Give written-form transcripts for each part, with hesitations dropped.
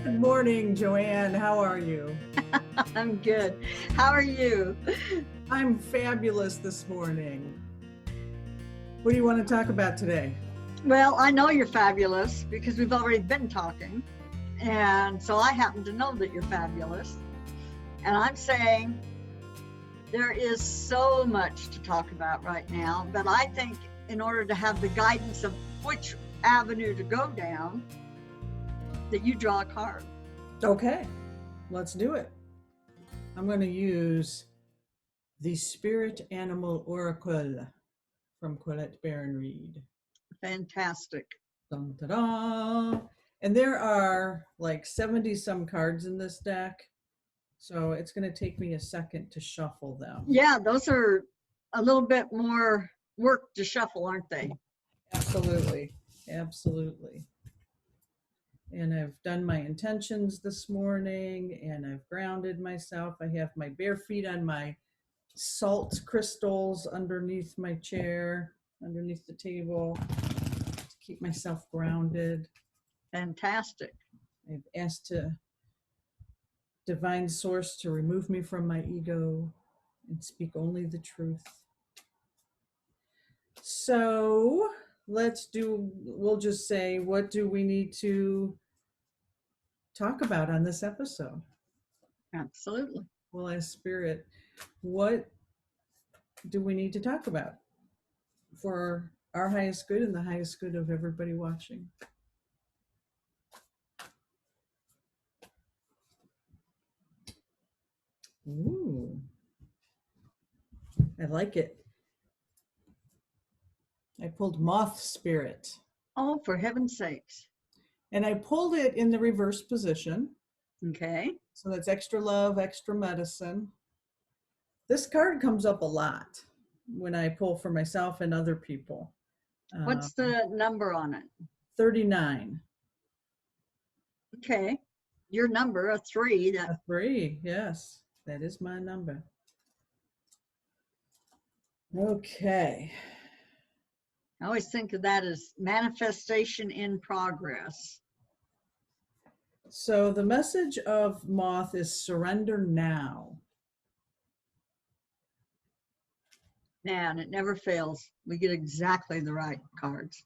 Good morning, JoAnn. How are you? I'm good. How are you? I'm fabulous this morning. What do you want to talk about today? Well, I know you're fabulous because we've already been talking. And so I happen to know that you're fabulous. And I'm saying there is so much to talk about right now. But I think in order to have the guidance of which avenue to go down, that you draw a card. Okay, let's do it. I'm going to use the Spirit Animal Oracle from Colette Baron Reed. Fantastic. Dun, da, da. And there are like 70 some cards in this deck. So it's going to take me a second to shuffle them. Yeah, those are a little bit more work to shuffle, aren't they? Absolutely. Absolutely. And I've done my intentions this morning and I've grounded myself. I have my bare feet on my salt crystals underneath my chair, underneath the table to keep myself grounded. Fantastic. I've asked Divine Source to remove me from my ego and speak only the truth. So we'll just say, what do we need to talk about on this episode? Absolutely. Well, as Spirit, what do we need to talk about for our highest good and the highest good of everybody watching? Ooh, I like it. I pulled Moth Spirit. Oh, for heaven's sakes. And I pulled it in the reverse position. Okay. So that's extra love, extra medicine. This card comes up a lot when I pull for myself and other people. What's the number on it? 39. Okay. Your number, a 3. A 3, yes. That is my number. Okay. I always think of that as manifestation in progress. So the message of Moth is surrender now. Man, it never fails. We get exactly the right cards.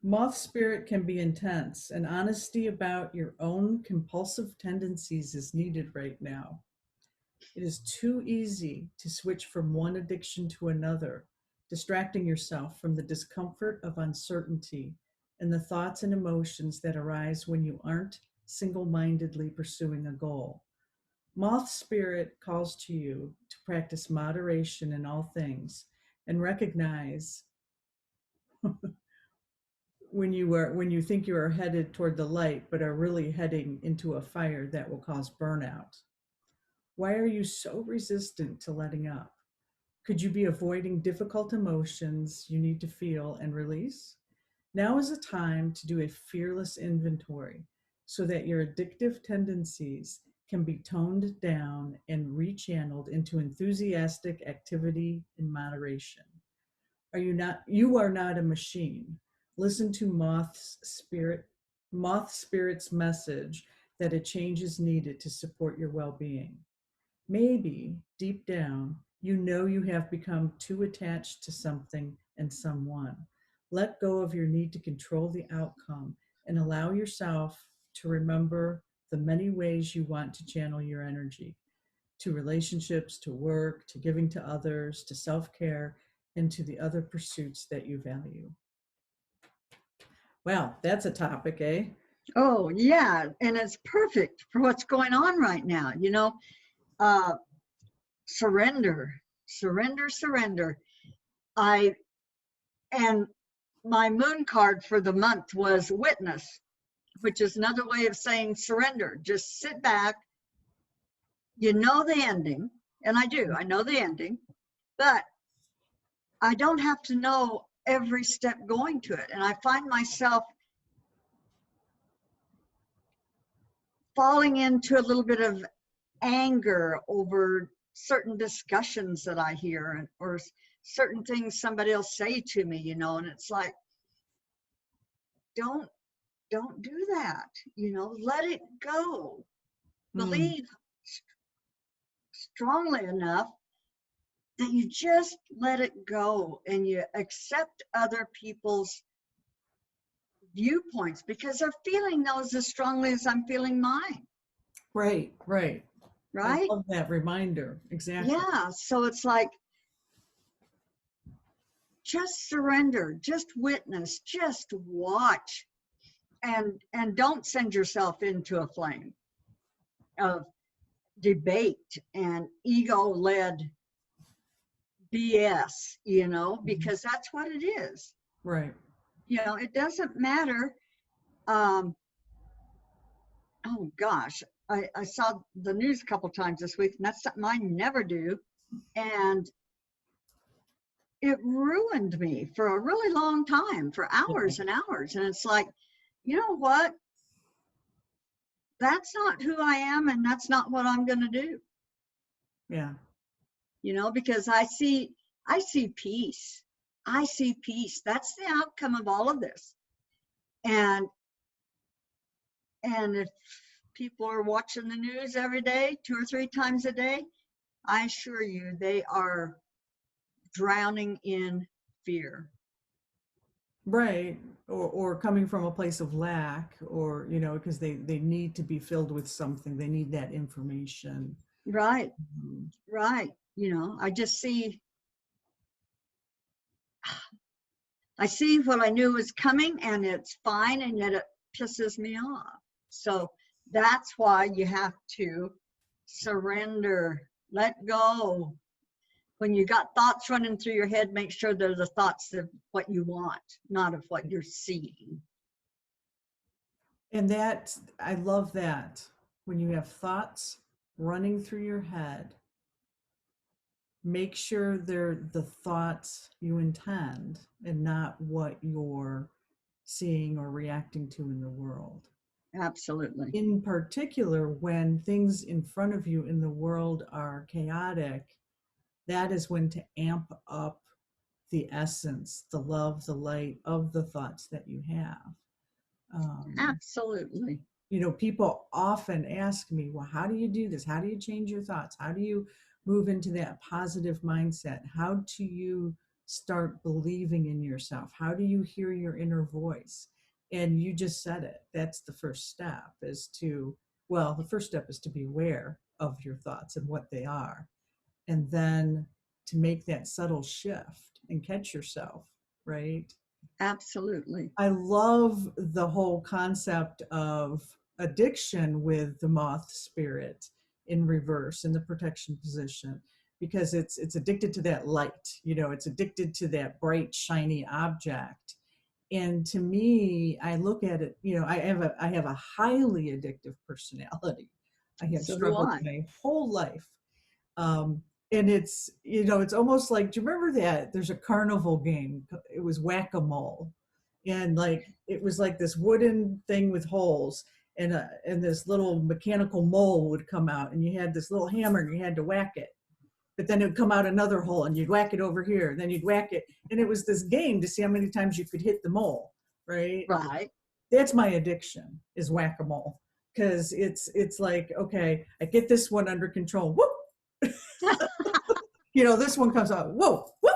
Moth Spirit can be intense, and honesty about your own compulsive tendencies is needed right now. It is too easy to switch from one addiction to another, distracting yourself from the discomfort of uncertainty and the thoughts and emotions that arise when you aren't single-mindedly pursuing a goal. Moth Spirit calls to you to practice moderation in all things and recognize when you think you are headed toward the light but are really heading into a fire that will cause burnout. Why are you so resistant to letting up? Could you be avoiding difficult emotions you need to feel and release? Now is a time to do a fearless inventory so that your addictive tendencies can be toned down and rechanneled into enthusiastic activity in moderation. You are not a machine. Listen to Moth Spirit's message that a change is needed to support your well-being. Maybe deep down, you know you have become too attached to something and someone. Let go of your need to control the outcome and allow yourself to remember the many ways you want to channel your energy to relationships, to work, to giving to others, to self-care, and to the other pursuits that you value. Well, that's a topic, eh? Oh, yeah. And it's perfect for what's going on right now. Surrender, surrender, surrender. And my moon card for the month was witness, which is another way of saying surrender. Just sit back. You know the ending, and I know the ending, but I don't have to know every step going to it. And I find myself falling into a little bit of anger over certain discussions that I hear or certain things somebody will say to me, and it's like, don't don't do that. Let it go. Mm, Believe strongly enough that you just let it go and you accept other people's viewpoints because they're feeling those as strongly as I'm feeling mine, right, right. I right? love that reminder. Exactly. Yeah. So it's like, just surrender, just witness, just watch, and don't send yourself into a flame of debate and ego-led BS, Mhm. because that's what it is. Right. It doesn't matter. Um, oh gosh, I saw the news a couple times this week, and that's something I never do. And it ruined me for a really long time, for Yeah. hours and hours. And it's like, you know what? That's not who I am, and that's not what I'm going to do. Yeah. Because I see peace. I see peace. That's the outcome of all of this. And if people are watching the news every day, 2 or 3 times a day, I assure you they are drowning in fear. Right. Or coming from a place of lack, or, because they need to be filled with something. They need that information. Right, Mhm. right. I see what I knew was coming, and it's fine, and yet it pisses me off. So that's why you have to surrender, let go. When you got thoughts running through your head, make sure they're the thoughts of what you want, not of what you're seeing. And that, I love that. When you have thoughts running through your head, make sure they're the thoughts you intend and not what you're seeing or reacting to in the world. Absolutely. In particular, when things in front of you in the world are chaotic, that is when to amp up the essence, the love, the light of the thoughts that you have. Um, Absolutely. People often ask me, well, how do you do this? How do you change your thoughts? How do you move into that positive mindset? How do you start believing in yourself? How do you hear your inner voice? And you just said it. That's the first step, the first step is to be aware of your thoughts and what they are. And then to make that subtle shift and catch yourself, right? Absolutely. I love the whole concept of addiction with the moth spirit in reverse in the protection position, because it's addicted to that light, it's addicted to that bright shiny object. And to me, I look at it, I have a highly addictive personality. I have So do struggled I. my whole life. um, and it's almost like, do you remember that there's a carnival game? It was whack-a-mole, and like it was like this wooden thing with holes, and this little mechanical mole would come out, and you had this little hammer and you had to whack it, but then it would come out another hole and you'd whack it over here, and then you'd whack it, and it was this game to see how many times you could hit the mole, right? Right. That's my addiction, is whack-a-mole, because it's like, okay, I get this one under control, whoop, this one comes out, whoa, whoop,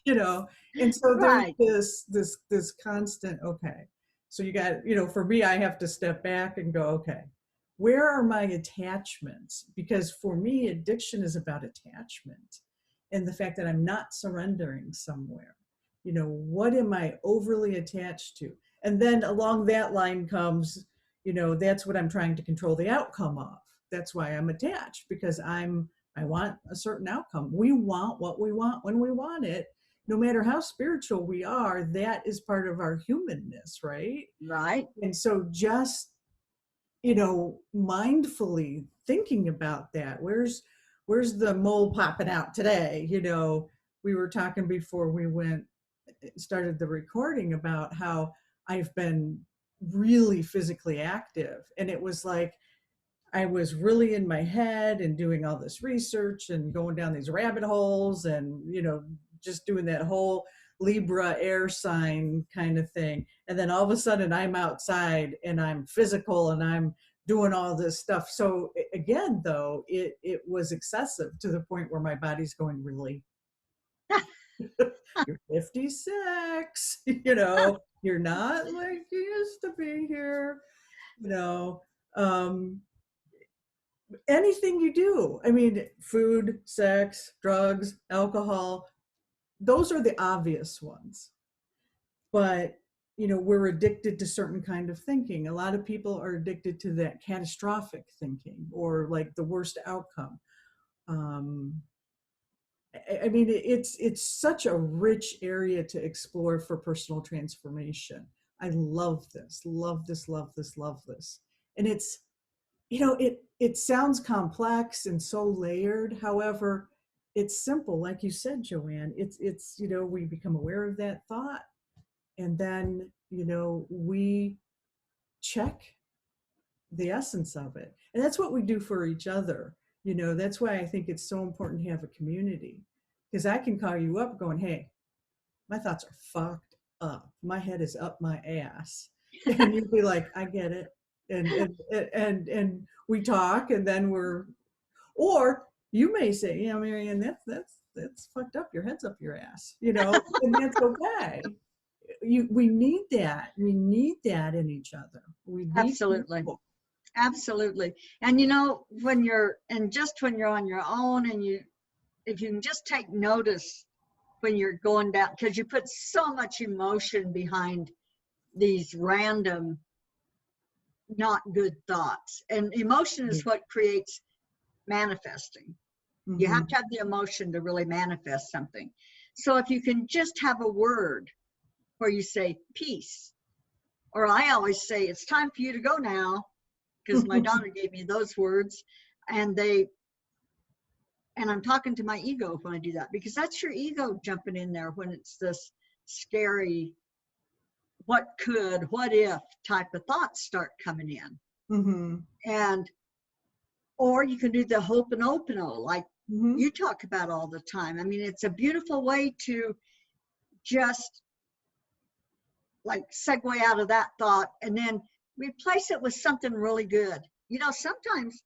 you know, and so there's Right. this constant, okay. So you got, for me, I have to step back and go, okay, where are my attachments? Because for me, addiction is about attachment and the fact that I'm not surrendering somewhere. What am I overly attached to? And then along that line comes, that's what I'm trying to control the outcome of. That's why I'm attached, because I want a certain outcome. We want what we want when we want it. No matter how spiritual we are, that is part of our humanness, right? Right. And so just, mindfully thinking about that. Where's the mole popping out today? We were talking before we started the recording about how I've been really physically active. And it was like I was really in my head and doing all this research and going down these rabbit holes and, just doing that whole Libra air sign kind of thing. And then all of a sudden I'm outside and I'm physical and I'm doing all this stuff. So again, though, it was excessive to the point where my body's going, really? You're 56, you're not like you used to be here, you know. Um, anything you do, I mean, food, sex, drugs, alcohol, those are the obvious ones. But, we're addicted to certain kind of thinking. A lot of people are addicted to that catastrophic thinking or like the worst outcome. Um, I mean, it's such a rich area to explore for personal transformation. I love this, love this, love this, love this. And it's, it sounds complex and so layered. However, it's simple, like you said, JoAnn. It's we become aware of that thought, and then we check the essence of it, and that's what we do for each other. That's why I think it's so important to have a community, because I can call you up going, hey, my thoughts are fucked up, my head is up my ass, and you'd be like, I get it. And we talk, and then or you may say, yeah, Marianne, that's fucked up, your head's up your ass, and that's okay. We need that. We need that in each other. We need Absolutely. people. Absolutely. And when you're on your own, and if you can just take notice when you're going down, because you put so much emotion behind these random not good thoughts, and emotion is what creates manifesting. Mm-hmm. You have to have the emotion to really manifest something. So if you can just have a word where you say peace, or I always say it's time for you to go now, because my daughter gave me those words, and I'm talking to my ego when I do that, because that's your ego jumping in there when it's this scary, what could, what if type of thoughts start coming in. Mm-hmm. Or you can do the Ho'oponopono, like you talk about all the time. I mean, it's a beautiful way to just like segue out of that thought and then replace it with something really good. Sometimes,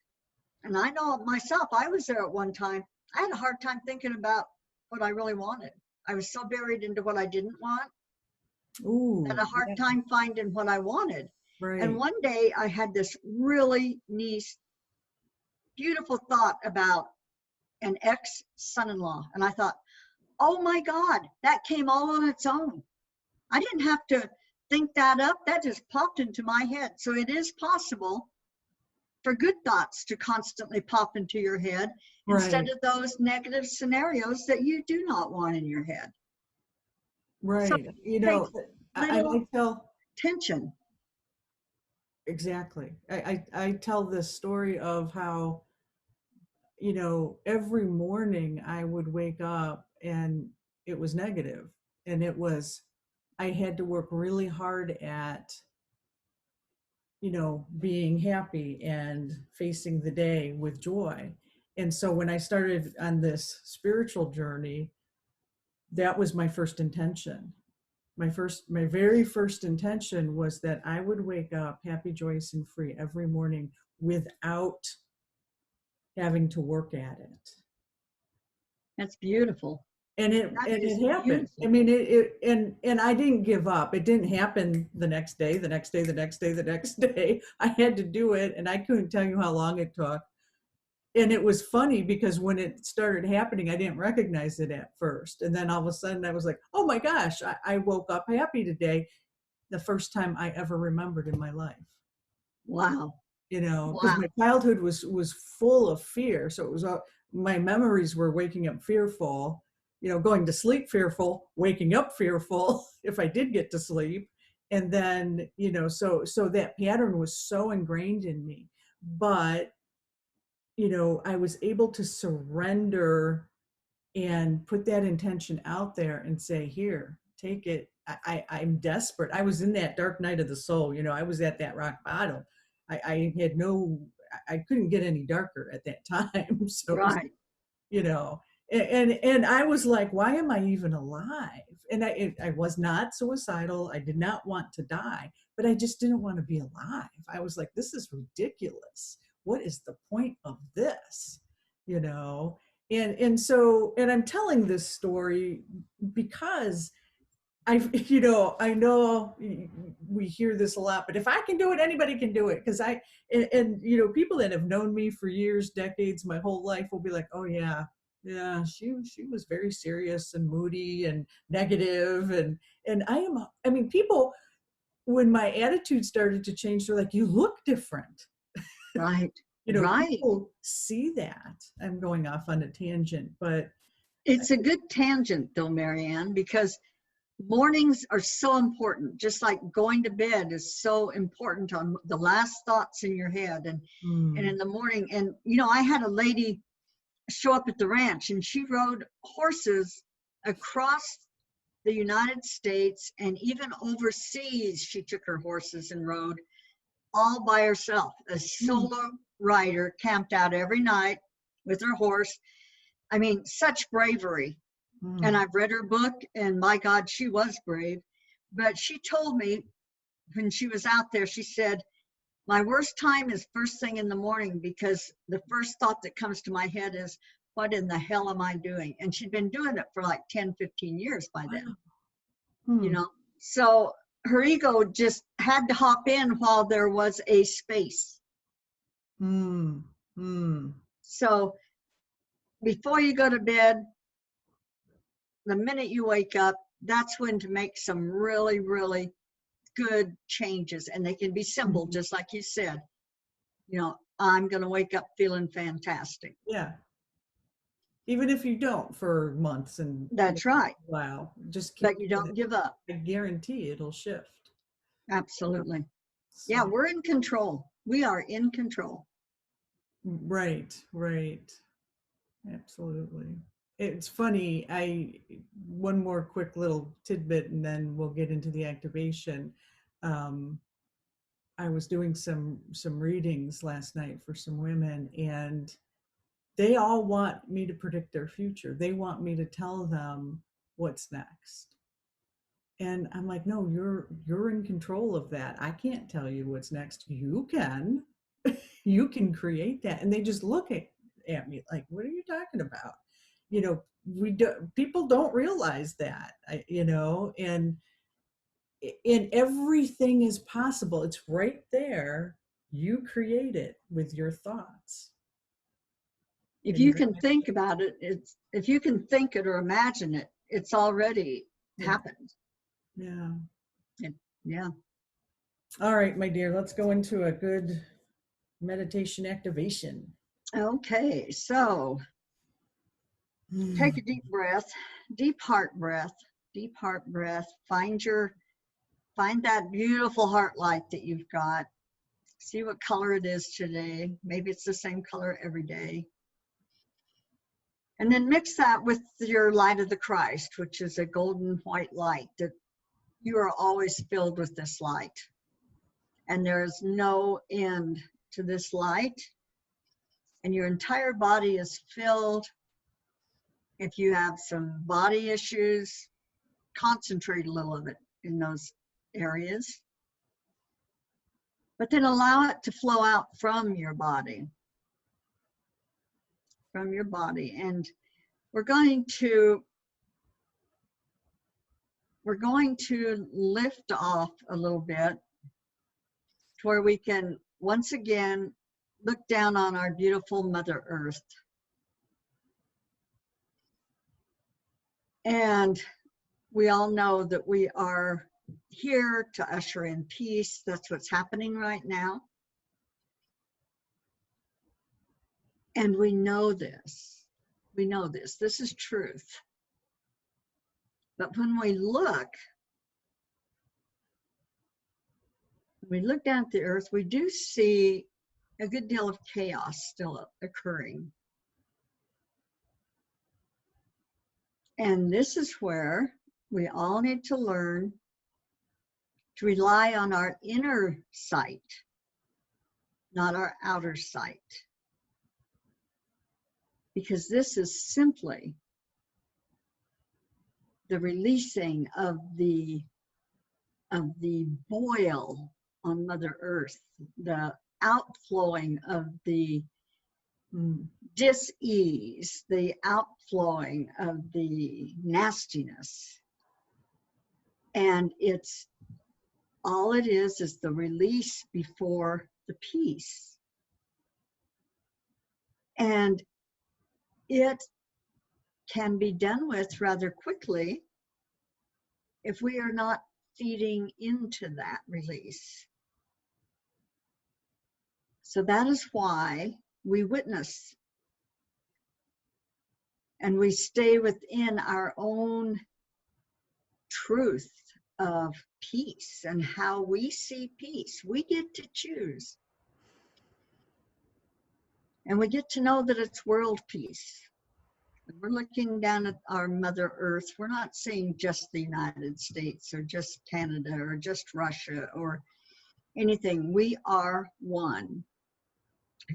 and I know myself, I was there at one time, I had a hard time thinking about what I really wanted. I was so buried into what I didn't want. Ooh, I had a hard time finding what I wanted. Right. And one day I had this really nice, beautiful thought about an ex-son-in-law. And I thought, oh my God, that came all on its own. I didn't have to think that up. That just popped into my head. So it is possible for good thoughts to constantly pop into your head, right, instead of those negative scenarios that you do not want in your head. Right. So I tell tension. Exactly. I tell this story of how, every morning I would wake up and it was negative, and I had to work really hard at, being happy and facing the day with joy. And so when I started on this spiritual journey, that was my first intention. My very first intention was that I would wake up happy, joyous, and free every morning without having to work at it. That's beautiful. And it happened. Beautiful. I mean, and I didn't give up. It didn't happen the next day, the next day, the next day, the next day. I had to do it, and I couldn't tell you how long it took. And it was funny because when it started happening, I didn't recognize it at first. And then all of a sudden I was like, oh my gosh, I woke up happy today. The first time I ever remembered in my life. Wow. Because my childhood was full of fear. So it was my memories were waking up fearful, going to sleep fearful, waking up fearful if I did get to sleep. And then, so that pattern was so ingrained in me. But I was able to surrender and put that intention out there and say, here, take it. I'm desperate. I was in that dark night of the soul. I was at that rock bottom. I couldn't get any darker at that time. So, right. And I was like, why am I even alive? And I was not suicidal. I did not want to die, but I just didn't want to be alive. I was like, this is ridiculous. What is the point of this? You know? And I'm telling this story because I know we hear this a lot, but if I can do it, anybody can do it. Because people that have known me for years, decades, my whole life will be like, oh yeah, yeah, she was very serious and moody and negative, and I mean, people, when my attitude started to change, they're like, you look different. Right. Right. People see that. I'm going off on a tangent, but It's a good tangent though, Marianne, because mornings are so important, just like going to bed is so important on the last thoughts in your head and in the morning. And I had a lady show up at the ranch, and she rode horses across the United States and even overseas. She took her horses and rode all by herself, a solo rider, camped out every night with her horse. I mean, such bravery. And I've read her book, and my God, she was brave. But she told me when she was out there, she said, my worst time is first thing in the morning, because the first thought that comes to my head is, what in the hell am I doing? And she'd been doing it for like 10, 15 years by then, So her ego just had to hop in while there was a space. So before you go to bed, the minute you wake up, that's when to make some really, really good changes. And they can be simple, just like you said. I'm going to wake up feeling fantastic. Yeah. Even if you don't for months and that's right. Wow. Just but you don't give up. I guarantee it'll shift. Absolutely. So. Yeah, we're in control. We are in control. Right. Absolutely. It's funny. One more quick little tidbit, and then we'll get into the activation. I was doing some readings last night for some women, and they all want me to predict their future. They want me to tell them what's next. And I'm like, no, you're in control of that. I can't tell you what's next. You can. You can create that. And they just look at me like, what are you talking about? People don't realize that, and everything is possible. It's right there. You create it with your thoughts. If you can think about it, if you can think it or imagine it, it's already happened. Yeah. Yeah. All right, my dear, let's go into a good meditation activation. Okay, so take a deep breath, deep heart breath, deep heart breath. Find that beautiful heart light that you've got. See what color it is today. Maybe it's the same color every day. And then mix that with your light of the Christ, which is a golden white light, that you are always filled with this light. And there is no end to this light. And your entire body is filled. If you have some body issues, concentrate a little of it in those areas. But then allow it to flow out from your body. And we're going to lift off a little bit to where we can once again look down on our beautiful Mother Earth. And we all know that we are here to usher in peace. That's what's happening right now. And we know this. This is truth. But when we look down at the earth, we do see a good deal of chaos still occurring. And this is where we all need to learn to rely on our inner sight, not our outer sight. Because this is simply the releasing of the boil on Mother Earth, the outflowing of the dis-ease, the outflowing of the nastiness. And it's all it is the release before the peace. And it can be done with rather quickly if we are not feeding into that release. So that is why we witness and we stay within our own truth of peace and how we see peace. We get to choose. And we get to know that it's world peace. We're looking down at our Mother Earth. We're not saying just the United States or just Canada or just Russia or anything. We are one,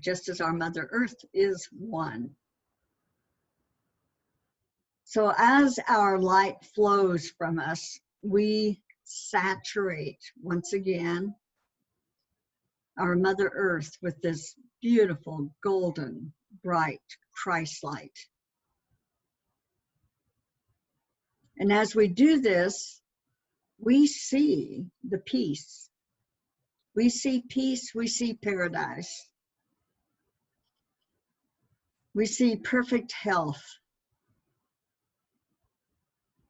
just as our Mother Earth is one. So as our light flows from us, we saturate once again our Mother Earth with this beautiful, golden, bright Christ light. And as we do this, we see the peace. We see peace, we see paradise. We see perfect health.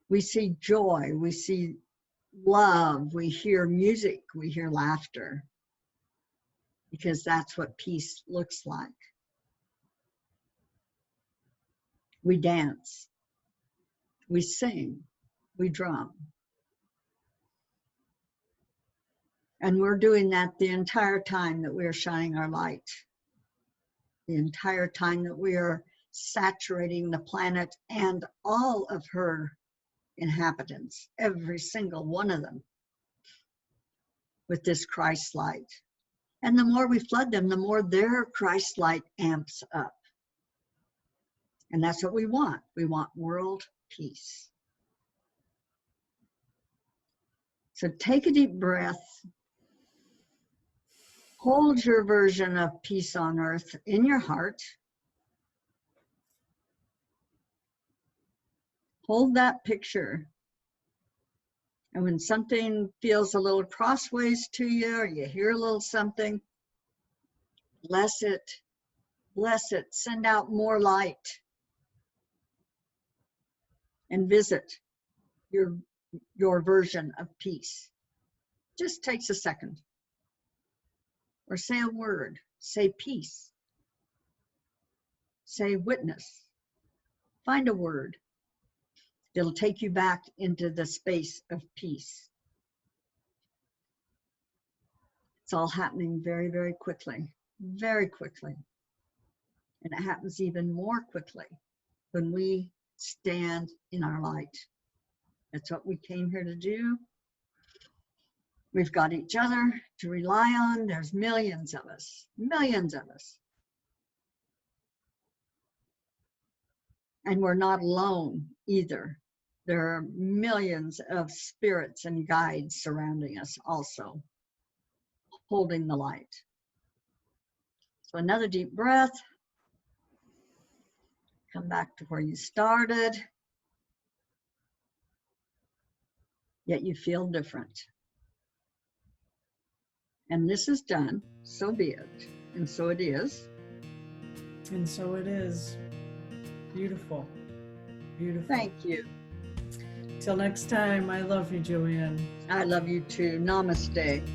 We see joy, we see love, we hear music, we hear laughter. Because that's what peace looks like. We dance, we sing, we drum. And we're doing that the entire time that we're shining our light. The entire time that we are saturating the planet and all of her inhabitants, every single one of them, with this Christ light. And the more we flood them, the more their Christ light amps up. And that's what we want. We want world peace. So take a deep breath. Hold your version of peace on earth in your heart. Hold that picture. And when something feels a little crossways to you, or you hear a little something, bless it, send out more light, and visit your version of peace. Just takes a second. Or say a word, say peace, say witness, find a word. It'll take you back into the space of peace. It's all happening very, very quickly, very quickly. And it happens even more quickly when we stand in our light. That's what we came here to do. We've got each other to rely on. There's millions of us, millions of us. And we're not alone either. There are millions of spirits and guides surrounding us also, holding the light. So another deep breath. Come back to where you started. Yet you feel different. And this is done, so be it. And so it is. And so it is. Beautiful. Beautiful. Thank you. Till next time, I love you, JoAnn. I love you too. Namaste.